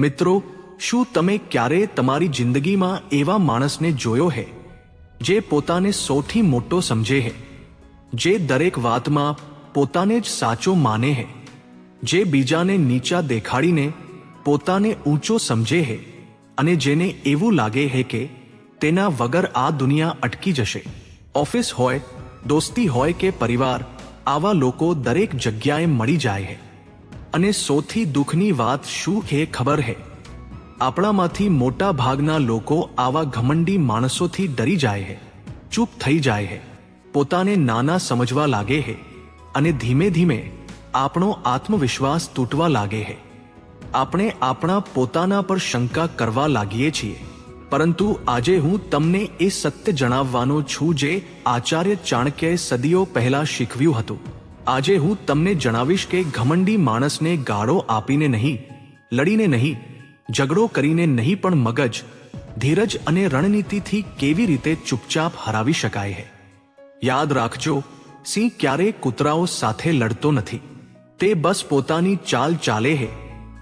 મિત્રો, શું તમે ક્યારે તમારી જિંદગીમાં એવા માણસને જોયો હે જે પોતાને સૌથી મોટો સમજે હે, જે દરેક વાતમાં પોતાને જ સાચો માને હે, જે બીજાને નીચા દેખાડીને પોતાને ઊંચો સમજે હે અને જેને એવું લાગે હે કે તેના વગર આ દુનિયા અટકી જશે? ઓફિસ હોય, દોસ્તી હોય કે પરિવાર, આવા લોકો દરેક જગ્યાએ મળી જાય હે. અને સૌથી દુઃખની વાત શું હે ખબર હે? આપણામાંથી મોટા ભાગના લોકો આવા ઘમંડી માણસોથી ડરી જાય હે, ચૂપ થઈ જાય હે, પોતાને નાના સમજવા લાગે હે અને ધીમે ધીમે આપણો આત્મવિશ્વાસ તૂટવા લાગે હે. આપણે આપણા પોતાના પર શંકા કરવા લાગીએ છીએ. પરંતુ આજે હું તમને એ સત્ય જણાવવાનો છું જે આચાર્ય ચાણક્યએ સદીઓ પહેલા શીખવ્યું હતું. આજે હું તમને જણાવીશ કે ઘમંડી માણસને ગાળો આપીને નહીં, લડીને નહીં, ઝઘડો કરીને નહીં, પણ મગજ, ધીરજ અને રણનીતિથી કેવી રીતે ચૂપચાપ હરાવી શકાય છે. યાદ રાખજો, સિંહ ક્યારેય કૂતરાઓ સાથે લડતો નથી. તે બસ પોતાની ચાલ ચાલે છે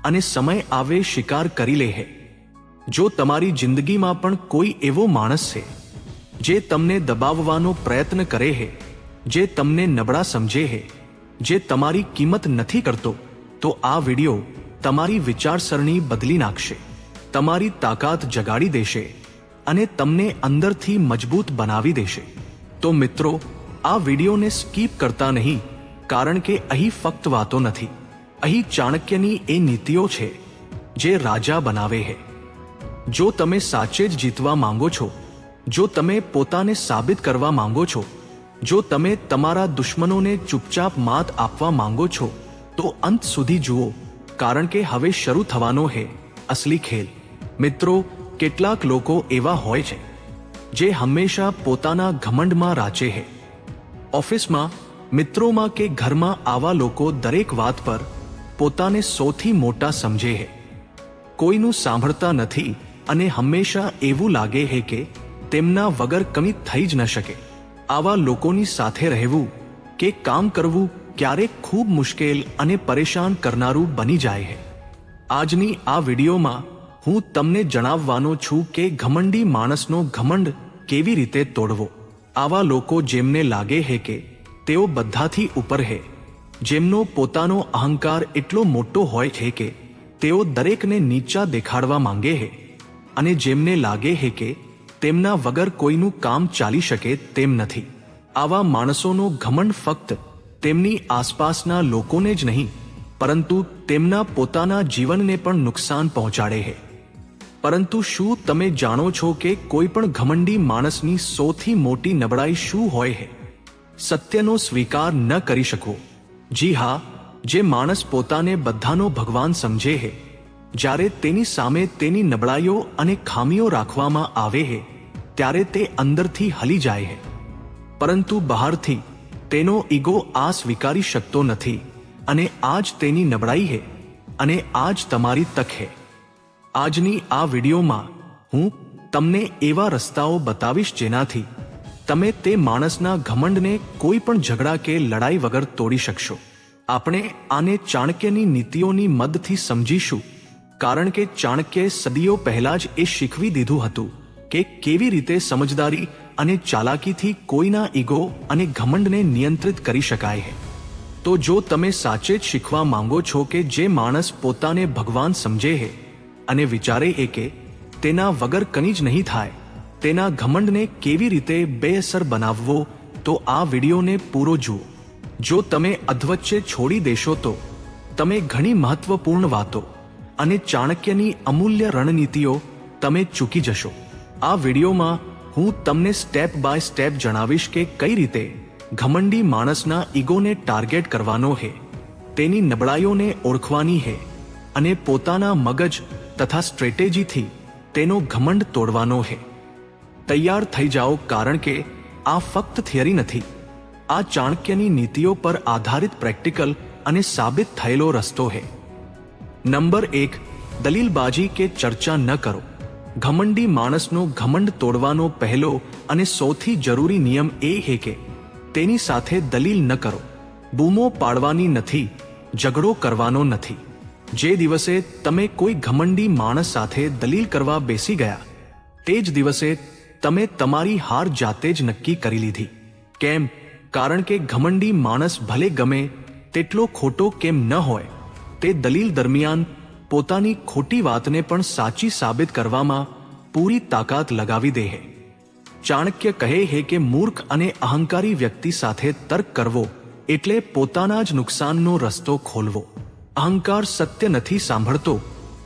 અને સમય આવે શિકાર કરી લે છે. જો તમારી જિંદગીમાં પણ કોઈ એવો માણસ છે જે તમને દબાવવાનો પ્રયત્ન કરે છે, જે તમને નબળા સમજે છે, જે તમારી કિંમત નથી કરતો, તો આ વિડિયો તમારી વિચારસરણી બદલી નાખશે, તમારી તાકાત જગાડી દેશે અને તમને અંદરથી મજબૂત બનાવી દેશે. તો મિત્રો, આ વિડિયોને સ્કીપ કરતા નહીં, કારણ કે અહીં ફક્ત વાતો નથી, અહીં ચાણક્યની એ નીતિઓ છે જે રાજા બનાવે છે. જો તમે સાચે જ જીતવા માંગો છો, જો તમે પોતાને સાબિત કરવા માંગો છો, જો તમે તમારા દુશ્મનોને ચૂપચાપ માત આપવા માંગો છો, તો અંત સુધી જુઓ, કારણ કે હવે શરૂ થવાનો છે અસલી ખેલ. મિત્રો, કેટલાક લોકો એવા હોય છે જે હંમેશા પોતાના ઘમંડમાં રાચે છે. ઓફિસમાં, મિત્રોમાં કે ઘરમાં આવા લોકો દરેક વાત પર પોતાને સૌથી મોટા સમજે છે, કોઈનું સાંભળતા નથી અને હંમેશા એવું લાગે છે કે તેમના વગર કંઈ થઈ જ ન શકે. આવા લોકોની સાથે રહેવું કે કામ કરવું ક્યારેક ખૂબ મુશ્કેલ અને પરેશાન કરનારું બની જાય છે. આજની આ વિડીયોમાં હું તમને જણાવવાનો છું કે ઘમંડી માણસનો ઘમંડ કેવી રીતે તોડવો. આવા લોકો જેમને લાગે છે કે તેઓ બધાથી ઉપર છે, જેમનો પોતાનો અહંકાર એટલો મોટો હોય છે કે તેઓ દરેકને નીચા દેખાડવા માંગે છે અને જેમને લાગે છે કે તેમના વગર કોઈનું કામ ચાલી શકે તેમ નથી. આવા માણસોનો ઘમંડ ફક્ત તેમની આસપાસના લોકોને જ નહીં, પરંતુ તેમના પોતાના જીવનને પણ નુકસાન પહોંચાડે છે. પરંતુ શું તમે જાણો છો કે કોઈ પણ ઘમંડી માણસની સૌથી મોટી નબળાઈ શું હોય છે? સત્યનો સ્વીકાર ન કરી શકવો. જી હા, જે માણસ પોતાને બધાનો ભગવાન સમજે છે, જ્યારે તેની સામે તેની નબળાઈઓ અને ખામીઓ રાખવામાં આવે છે, ત્યારે તે અંદરથી હલી જાય છે. પરંતુ બહારથી તેનો ઈગો આ સ્વીકારી શકતો નથી અને આ જ તેની નબળાઈ છે અને આ જ તમારી તક છે. આજની આ વિડીયોમાં હું તમને એવા રસ્તાઓ બતાવીશ જેનાથી તમે તે માણસના ઘમંડને કોઈ પણ ઝઘડા કે લડાઈ વગર તોડી શકશો. આપણે આને ચાણક્યની નીતિઓની મદદથી સમજીશું, કારણ કે ચાણક્યએ સદીઓ પહેલા જ એ શીખવી દીધું હતું કે કેવી રીતે સમજદારી અને ચાલાકીથી કોઈના ઈગો અને ઘમંડને નિયંત્રિત કરી શકાય છે. તો જો તમે સાચે જ શીખવા માંગો છો કે જે માણસ પોતાને ભગવાન સમજે છે અને વિચારે છે કે તેના વગર કંઈ જ નહીં થાય, તેના ઘમંડને કેવી રીતે બેઅસર બનાવવો, તો આ વિડીયોને પૂરો જુઓ. જો તમે અધવચ્ચે છોડી દેશો તો તમે ઘણી મહત્વપૂર્ણ વાતો અને ચાણક્યની અમૂલ્ય રણનીતિઓ તમે ચૂકી જશો. આ વિડીયોમાં હું તમને સ્ટેપ બાય સ્ટેપ જણાવીશ કે કઈ રીતે ઘમંડી માણસના ઈગોને ટાર્ગેટ કરવાનો છે, તેની નબળાઈઓને ઓળખવાની છે અને પોતાના મગજ તથા સ્ટ્રેટેજીથી તેનો ઘમંડ તોડવાનો છે. તૈયાર થઈ જાઓ, કારણ કે આ ફક્ત થિયરી નથી, આ ચાણક્યની નીતિઓ પર આધારિત પ્રેક્ટિકલ અને સાબિત થયેલો રસ્તો છે. નંબર 1, દલીલબાજી કે ચર્ચા ન કરો. ઘમંડી માણસનો ઘમંડ તોડવાનો પહેલો અને સૌથી જરૂરી નિયમ એ છે કે તેની સાથે દલીલ ન કરો. બૂમો પાડવાની નથી, ઝઘડો કરવાનો નથી. જે દિવસે તમે કોઈ ઘમંડી માણસ સાથે દલીલ કરવા બેસી ગયા, તે જ દિવસે તમે તમારી હાર જાતે જ નક્કી કરી લીધી. કેમ? કારણ કે ઘમંડી માણસ ભલે ગમે તેટલો ખોટો કેમ ન હોય, તે દલીલ દરમિયાન પોતાની ખોટી વાતને પણ સાચી સાબિત કરવામાં પૂરી તાકાત લગાવી દે છે. ચાણક્ય કહે છે કે મૂર્ખ અને અહંકારી વ્યક્તિ સાથે તર્ક કરવો એટલે પોતાના જ નુકસાનનો રસ્તો ખોલવો. અહંકાર સત્ય નથી સાંભળતો,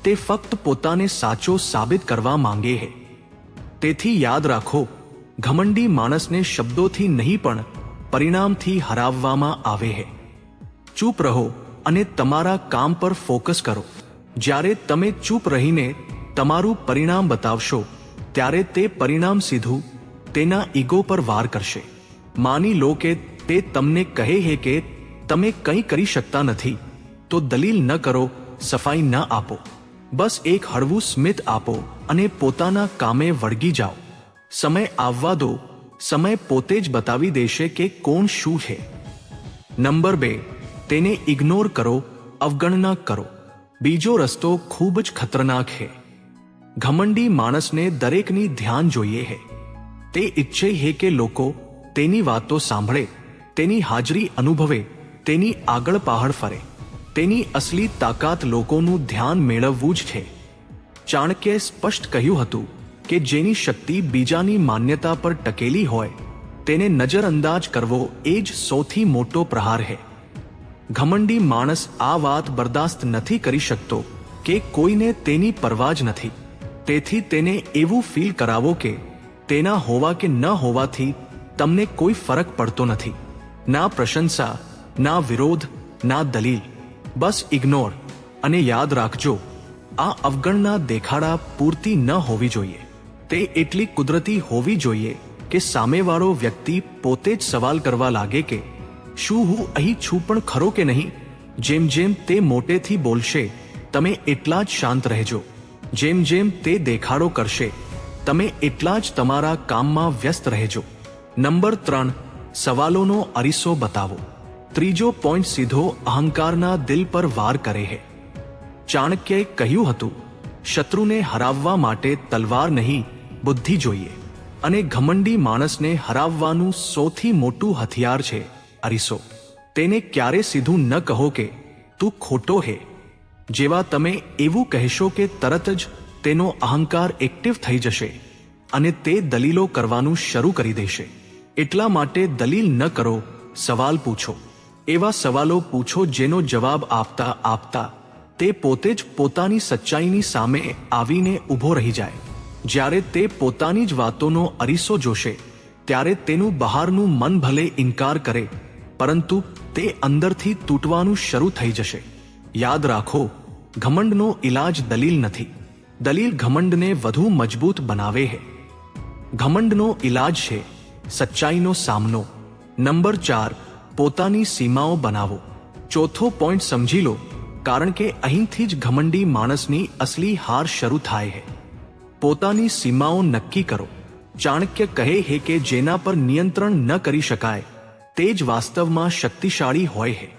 તે ફક્ત પોતાને સાચો સાબિત કરવા માંગે છે. તેથી યાદ રાખો, ઘમંડી માણસને શબ્દોથી નહીં પણ પરિણામથી હરાવવામાં આવે છે. ચૂપ રહો અને તમારા કામ પર ફોકસ કરો. જ્યારે તમે ચૂપ રહીને તમારું પરિણામ બતાવશો, ત્યારે તે પરિણામ સીધું તેના ઈગો પર વાર કરશે. માની લો કે તે તમને કહે છે કે તમે કંઈ કરી શકતા નથી, તો દલીલ ન કરો, સફાઈ ન આપો. બસ એક હળવું સ્મિત આપો અને પોતાના કામે વળગી જાઓ. સમય આવવા દો, સમય પોતે જ બતાવી દેશે કે કોણ શું છે. નંબર 2, તેને ઇગ્નોર કરો, અવગણના કરો. બીજો રસ્તો ખૂબ જ ખતરનાક છે. ઘમંડી માણસને દરેકની ધ્યાન જોઈએ છે. તે ઈચ્છે છે કે લોકો તેની વાતો સાંભળે, તેની હાજરી અનુભવે, તેની આગળ પાહળ ફરે. તેની અસલી તાકાત લોકોનું ધ્યાન મેળવવું જ છે. ચાણક્યે સ્પષ્ટ કહ્યું હતું કે જેની શક્તિ બીજાની માન્યતા પર ટકેલી હોય, તેને નજરઅંદાજ કરવો એ જ સૌથી મોટો પ્રહાર છે. ઘમંડી માણસ આ વાત બરદાસ્ત નથી કરી શકતો કે કોઈને તેની પરવા જ નથી. તેથી તેને એવું ફીલ કરાવો કે તેના હોવા કે ન હોવાથી તમને કોઈ ફરક પડતો નથી. ના પ્રશંસા, ના વિરોધ, ના દલીલ, બસ ઇગ્નોર. અને યાદ રાખજો, આ અવગણના દેખાડા પૂરતી ન હોવી જોઈએ. તે એટલી કુદરતી હોવી જોઈએ કે સામેવાળો વ્યક્તિ પોતે જ સવાલ કરવા લાગે કે શું હું અહીં છું પણ ખરો કે નહીં. જેમ જેમ તે મોટેથી બોલશે, તમે એટલા જ શાંત રહેજો. જેમ જેમ તે દેખાડો કરશે, તમે એટલા જ તમારા કામમાં વ્યસ્ત રહેજો. નંબર 3, સવાલોનો અરીસો બતાવો. ત્રીજો પોઈન્ટ સીધો અહંકારના દિલ પર વાર કરે છે. ચાણક્યએ કહ્યું હતું, શત્રુને હરાવવા માટે તલવાર નહીં, બુદ્ધિ જોઈએ. અને ઘમંડી માણસને હરાવવાનું સૌથી મોટું હથિયાર છે અરીસો. તેને ક્યારે સીધું ન કહો કે તું ખોટો હે. જેવા તમે એવું કહેશો કે તરત જ તેનો અહંકાર એક્ટિવ થઈ જશે અને તે દલીલો કરવાનું શરૂ કરી દેશે. એટલા માટે દલીલ ન કરો, સવાલ પૂછો. એવા સવાલો પૂછો જેનો જવાબ આપતા આપતા તે પોતે જ પોતાની સચ્ચાઈની સામે આવીને ઊભો રહી જાય. જ્યારે તે પોતાની જ વાતોનો અરીસો જોશે, ત્યારે તેનું બહારનું મન ભલે ઇનકાર કરે, પરંતુ તે અંદરથી તૂટવાનું શરૂ થઈ જશે. યાદ રાખો, ઘમંડનો ઈલાજ દલીલ નથી. દલીલ ઘમંડને વધુ મજબૂત બનાવે છે. ઘમંડનો ઈલાજ છે સચ્ચાઈનો સામનો. નંબર 4, પોતાની સીમાઓ બનાવો. ચોથો પોઈન્ટ સમજી લો, કારણ કે અહીંથી જ ઘમંડી માણસની અસલી હાર શરૂ થાય છે. પોતાની સીમાઓ નક્કી કરો. ચાણક્ય કહે છે કે જેના પર નિયંત્રણ ન કરી શકાય, તે જ વાસ્તવમાં શક્તિશાળી હોય છે.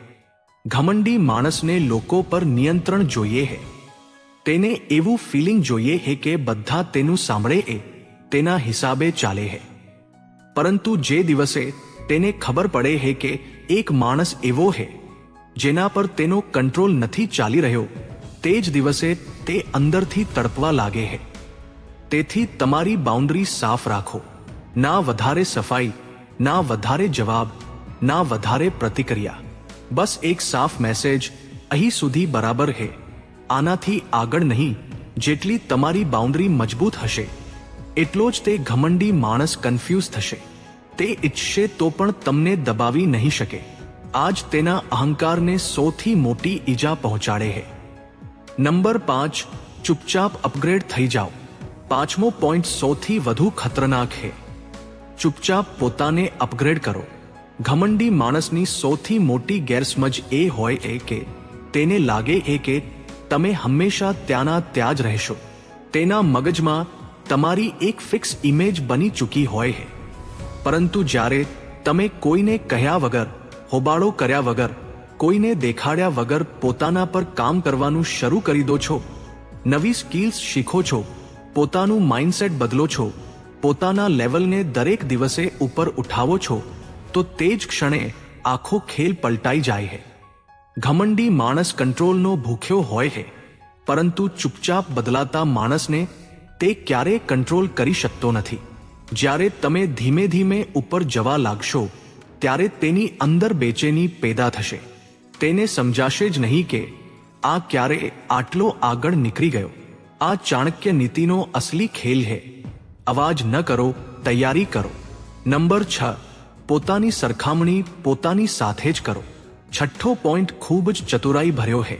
ઘમંડી માણસને લોકો પર નિયંત્રણ જોઈએ છે. તેને એવું ફીલિંગ જોઈએ છે કે બધા તેનું સાંભળે એ તેના હિસાબે ચાલે છે. પરંતુ જે દિવસે તેને ખબર પડે છે કે એક માણસ એવો છે જેના પર તેનો કંટ્રોલ નથી ચાલી રહ્યો, તે જ દિવસે તે અંદરથી તડપવા લાગે છે. તેથી તમારી બાઉન્ડ્રી સાફ રાખો. ના વધારે સફાઈ, ના વધારે જવાબ, ના વધારે પ્રતિક્રિયા. બસ એક સાફ મેસેજ, અહીં સુધી બરાબર છે, આનાથી આગળ નહીં. જેટલી તમારી બાઉન્ડ્રી મજબૂત હશે, એટલો જ તે ઘમંડી માણસ કન્ફ્યુઝ થશે. તે ઈચ્છશે તો પણ તમને દબાવી નહીં શકે. આજ તેના અહંકારને સૌથી મોટી ઈજા પહોંચાડે છે. નંબર 5, ચૂપચાપ અપગ્રેડ થઈ જાઓ. પાંચમો પોઈન્ટ સૌથી વધુ ખતરનાક છે. ચૂપચાપ પોતાને અપગ્રેડ કરો. ઘમંડી માણસની સૌથી મોટી ગેરસમજ એ હોય છે કે તેને લાગે છે કે તમે હંમેશા ત્યાંના ત્યાં જ રહેશો. તેના મગજમાં તમારી એક ફિક્સ ઇમેજ બની ચૂકી હોય છે. પરંતુ જ્યારે તમે કોઈને કહ્યા વગર, હોબાળો કર્યા વગર કોઈને દેખાડ્યા વગર પોતાના પર કામ કરવાનું શરૂ કરી દો છો, નવી સ્કિલ્સ શીખો છો, પોતાનું માઇન્ડસેટ બદલો છો, પોતાના લેવલને દરેક દિવસે ઉપર ઉઠાવો છો, તો તે જ ક્ષણે આખો ખેલ પલટાઈ જાય છે. ઘમંડી માણસ કંટ્રોલનો ભૂખ્યો હોય છે, પરંતુ ચૂપચાપ બદલાતા માણસને તે ક્યારેય કંટ્રોલ કરી શકતો નથી. જ્યારે તમે ધીમે ધીમે ઉપર જવા લાગશો ત્યારે તેની અંદર બેચેની પેદા થશે. તેને સમજાશે જ નહીં કે આ ક્યારે આટલો આગળ નીકળી ગયો. આ ચાણક્ય નીતિનો અસલી ખેલ છે. અવાજ ન કરો, તૈયારી કરો. નંબર 6, પોતાની સરખામણી પોતાની સાથે જ કરો. છઠ્ઠો પોઈન્ટ ખૂબ જ ચતુરાઈ ભર્યો છે.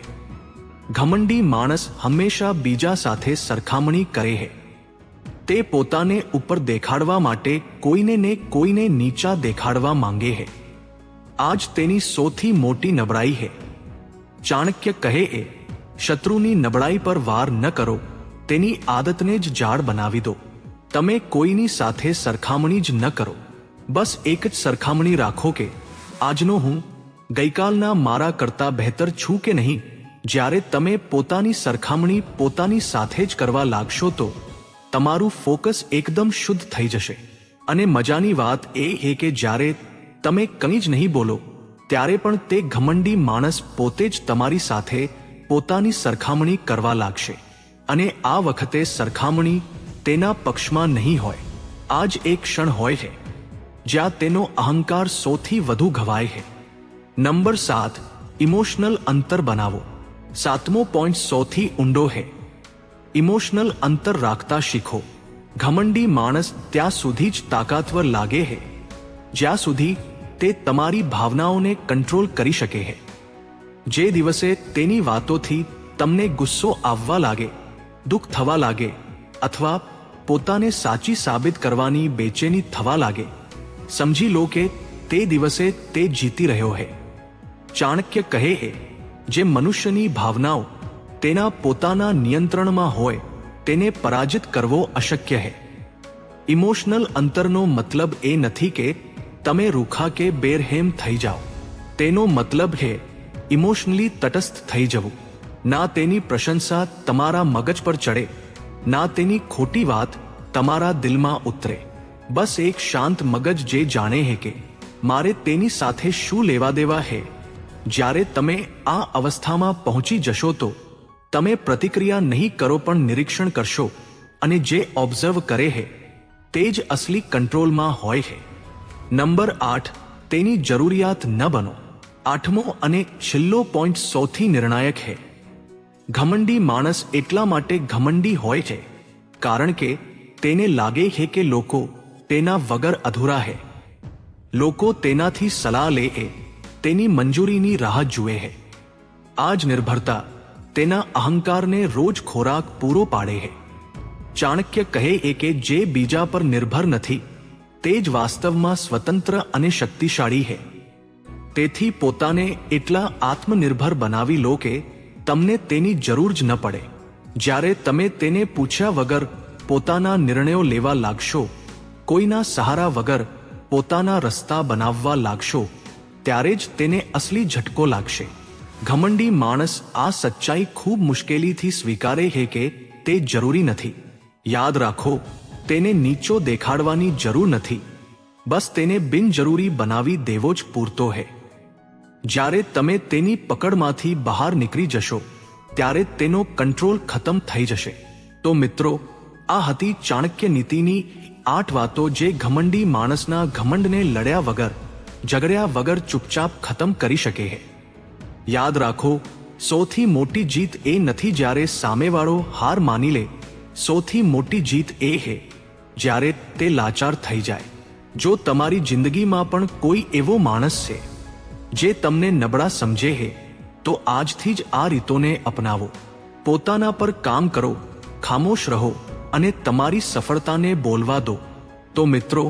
ઘમંડી માણસ હંમેશા બીજા સાથે સરખામણી કરે છે. તે પોતાને ઉપર દેખાડવા માટે કોઈને નીચા દેખાડવા માંગે છે. આજ તેની સૌથી મોટી નબળાઈ છે. ચાણક્ય કહે છે, શત્રુની નબળાઈ પર વાર ન કરો, તેની આદતને જ જાળ બનાવી દો. તમે કોઈની સાથે સરખામણી જ ન કરો. બસ એક જ સરખામણી રાખો કે આજનો હું ગઈકાલના મારા કરતા બહેતર છું કે નહીં. જ્યારે તમે પોતાની સરખામણી પોતાની સાથે જ કરવા લાગશો તો તમારું ફોકસ એકદમ શુદ્ધ થઈ જશે. અને મજાની વાત એ છે કે જ્યારે તમે કંઈ જ નહીં બોલો ત્યારે પણ તે ઘમંડી માણસ પોતે જ તમારી સાથે પોતાની સરખામણી કરવા લાગશે. અને આ વખતે સરખામણી તેના પક્ષમાં નહીં હોય. આ જ એક ક્ષણ હોય છે જ્યાં તેનો અહંકાર સૌથી વધુ ઘવાય છે. નંબર 7, ઇમોશનલ અંતર બનાવો. 7મો પોઈન્ટ સૌથી ઊંડો છે. ઇમોશનલ અંતર રાખતા શીખો. ઘમંડી માણસ ત્યાં સુધી જ તાકાતવર લાગે છે જ્યાં સુધી તે તમારી ભાવનાઓને કંટ્રોલ કરી શકે છે. જે દિવસે તેની વાતોથી તમને ગુસ્સો આવવા લાગે, દુઃખ થવા લાગે અથવા પોતાને સાચી સાબિત કરવાની બેચેની થવા લાગે, સમજી લો કે તે દિવસે તે જીતી રહ્યો છે. ચાણક્ય કહે છે, જે મનુષ્યની ભાવનાઓ તેના પોતાના નિયંત્રણમાં હોય તેને પરાજિત કરવો અશક્ય છે. ઇમોશનલ અંતરનો મતલબ એ નથી કે તમે રૂખા કે બેરહેમ થઈ જાઓ. તેનો મતલબ છે ઇમોશનલી તટસ્થ થઈ જવું. ના તેની પ્રશંસા તમારા મગજ પર ચડે, ના તેની ખોટી વાત તમારા દિલમાં ઉતરે. બસ એક શાંત મગજ જે જાણે છે કે મારે તેની સાથે શું લેવા દેવા છે. જ્યારે તમે આ અવસ્થામાં પહોંચી જશો તો તમે પ્રતિક્રિયા નહીં કરો પણ નિરીક્ષણ કરશો, અને જે ઓબ્ઝર્વ કરે છે તે જ અસલી કંટ્રોલમાં હોય છે. નંબર 8, તેની જરૂરિયાત ન બનો. 8મો અને છેલ્લો પોઈન્ટ સૌથી નિર્ણાયક છે. ઘમંડી માણસ એટલા માટે ઘમંડી હોય છે કારણ કે તેને લાગે છે કે લોકો તેના વગર અધૂરા છે. લોકો તેનાથી સલાહ લે છે, તેની મંજૂરીની રાહ જુએ છે. આ જ નિર્ભરતા તેના અહંકારને રોજ ખોરાક પૂરો પાડે છે. ચાણક્ય કહે છે કે જે બીજા પર નિર્ભર નથી તે જ વાસ્તવમાં સ્વતંત્ર અને શક્તિશાળી છે. તેથી પોતાને એટલા આત્મનિર્ભર બનાવી લો કે તમને તેની જરૂર જ ન પડે. જ્યારે તમે તેને પૂછ્યા વગર પોતાના નિર્ણયો લેવા લાગશો, કોઈના સહારા વગર પોતાના રસ્તા બનાવવા લાગશો, ત્યારે જ તેને અસલી ઝટકો લાગશે. ઘમંડી માણસ આ સચ્ચાઈ ખૂબ મુશ્કેલીથી સ્વીકારે છે કે તે જરૂરી નથી. યાદ રાખો, તેને નીચો દેખાડવાની જરૂર નથી, બસ તેને બિનજરૂરી બનાવી દેવો જ પૂરતો છે. જ્યારે તમે તેની પકડમાંથી બહાર નીકળી જશો ત્યારે તેનો કંટ્રોલ ખતમ થઈ જશે. તો મિત્રો, આ હતી ચાણક્ય નીતિની 8 વાતો જે ઘમંડી માણસના ઘમંડને લડ્યા વગર, ઝઘડ્યા વગર ચૂપચાપ ખતમ કરી શકે છે. યાદ રાખો, સૌથી મોટી જીત એ નથી જ્યારે સામેવાળો હાર માની લે. સૌથી મોટી જીત એ છે જ્યારે તે લાચાર થઈ જાય. જો તમારી જિંદગીમાં પણ કોઈ એવો માણસ છે જે તમને નબળા સમજે છે તો આજથી જ આ રીતોને અપનાવો. પોતાના પર કામ કરો, ખામોશ રહો અને તમારી સફળતાને બોલવા દો. તો મિત્રો,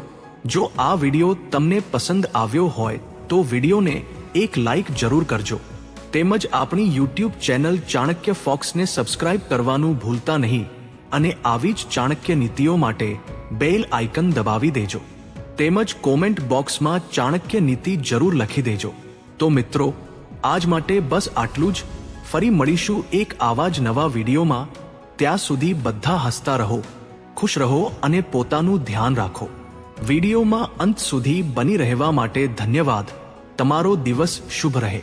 જો આ વિડિયો તમને પસંદ આવ્યો હોય તો વિડિયોને એક લાઈક જરૂર કરજો. તેમજ આપણી YouTube ચેનલ ચાણક્ય ફોક્સને સબસ્ક્રાઇબ કરવાનું ભૂલતા નહીં અને આવી જ ચાણક્ય નીતિઓ માટે બેલ આઇકન દબાવી દેજો. તેમજ કોમેન્ટ બોક્સમાં ચાણક્ય નીતિ જરૂર લખી દેજો. તો મિત્રો, આજ માટે બસ આટલું જ. ફરી મળીશું એક આવા જ નવા વિડીયોમાં. ત્યાં સુધી બધા હસતા રહો, ખુશ રહો અને પોતાનું ધ્યાન રાખો. વિડીયોમાં અંત સુધી બની રહેવા માટે ધન્યવાદ. તમારો દિવસ શુભ રહે.